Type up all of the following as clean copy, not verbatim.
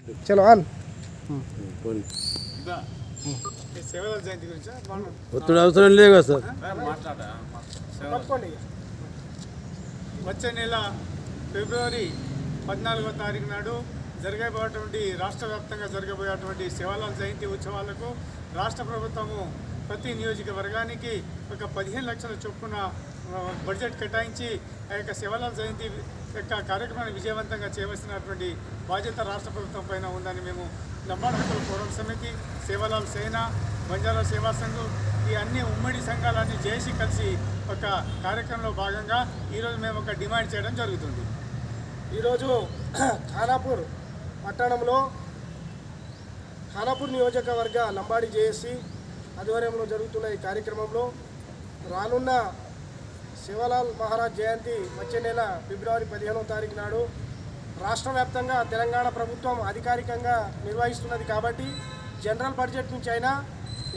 చలో ఆన్ సేవల జయంతి గురించి ఒత్తిడి అవసరం లేదు కదా సార్. వచ్చే నెల ఫిబ్రవరి 14వ తారీఖు నాడు జరగబోయేటువంటి రాష్ట్ర వ్యాప్తంగా జరగబోయేటువంటి సేవాలాల్ జయంతి ఉత్సవాలకు రాష్ట్ర ప్రభుత్వము ప్రతి నియోజకవర్గానికి ఒక 15 లక్షల చొప్పున బడ్జెట్ కేటాయించి ఆ యొక్క సేవాలాల్ జయంతి యొక్క కార్యక్రమాన్ని విజయవంతంగా చేయవలసినటువంటి బాధ్యత రాష్ట్ర ప్రభుత్వం పైన ఉందని మేము లంబాడ హక్కుల పోరాట సమితి, సేవాలాల్ సేన, బంజారా సేవా సంఘం ఈ అన్ని ఉమ్మడి సంఘాలన్నీ చేసి కలిసి ఒక కార్యక్రమంలో భాగంగా ఈరోజు మేము ఒక డిమాండ్ చేయడం జరుగుతుంది. ఈరోజు ఖానాపూర్ పట్టణంలో ఖానాపూర్ నియోజకవర్గ లంబాడి జేఏసీ ఆధ్వర్యంలో జరుగుతున్న ఈ కార్యక్రమంలో రానున్న సేవాలాల్ మహారాజ్ జయంతి వచ్చే నెల ఫిబ్రవరి 15వ తారీఖు నాడు రాష్ట్ర వ్యాప్తంగా తెలంగాణ ప్రభుత్వం అధికారికంగా నిర్వహిస్తున్నది కాబట్టి జనరల్ బడ్జెట్ నుంచి అయినా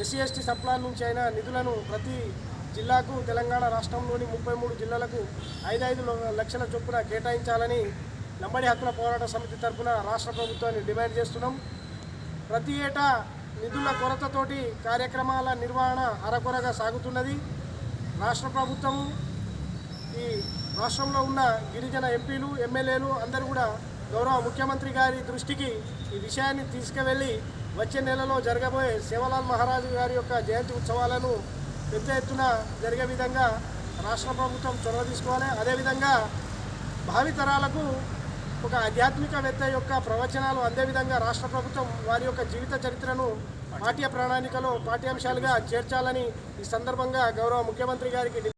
ఎస్సీ ఎస్టీ సప్లాన్ నుంచి అయినా నిధులను ప్రతి జిల్లాకు తెలంగాణ రాష్ట్రంలోని 33 జిల్లాలకు 5 లక్షల చొప్పున కేటాయించాలని లంబాడి హక్కుల పోరాట సమితి తరఫున రాష్ట్ర ప్రభుత్వాన్ని డిమాండ్ చేస్తున్నాం. ప్రతి ఏటా నిధుల కొరతతోటి కార్యక్రమాల నిర్వహణ అరకొరగా సాగుతున్నది. రాష్ట్ర ప్రభుత్వం ఈ రాష్ట్రంలో ఉన్న గిరిజన ఎంపీలు, ఎమ్మెల్యేలు అందరూ కూడా గౌరవ ముఖ్యమంత్రి గారి దృష్టికి ఈ విషయాన్ని తీసుకువెళ్ళి వచ్చే నెలలో జరగబోయే సేవాలాల్ మహారాజు గారి యొక్క జయంతి ఉత్సవాలను పెద్ద ఎత్తున జరిగే విధంగా రాష్ట్ర ప్రభుత్వం చొరవ తీసుకోవాలి. అదేవిధంగా భావితరాలకు ఒక ఆధ్యాత్మికవేత్త యొక్క ప్రవచనాలు అందేవిధంగా రాష్ట్ర ప్రభుత్వం వారి యొక్క జీవిత చరిత్రను పాఠ్య ప్రణాళికలో పాఠ్యాంశాలుగా చేర్చాలని ఈ సందర్భంగా గౌరవ ముఖ్యమంత్రి గారికి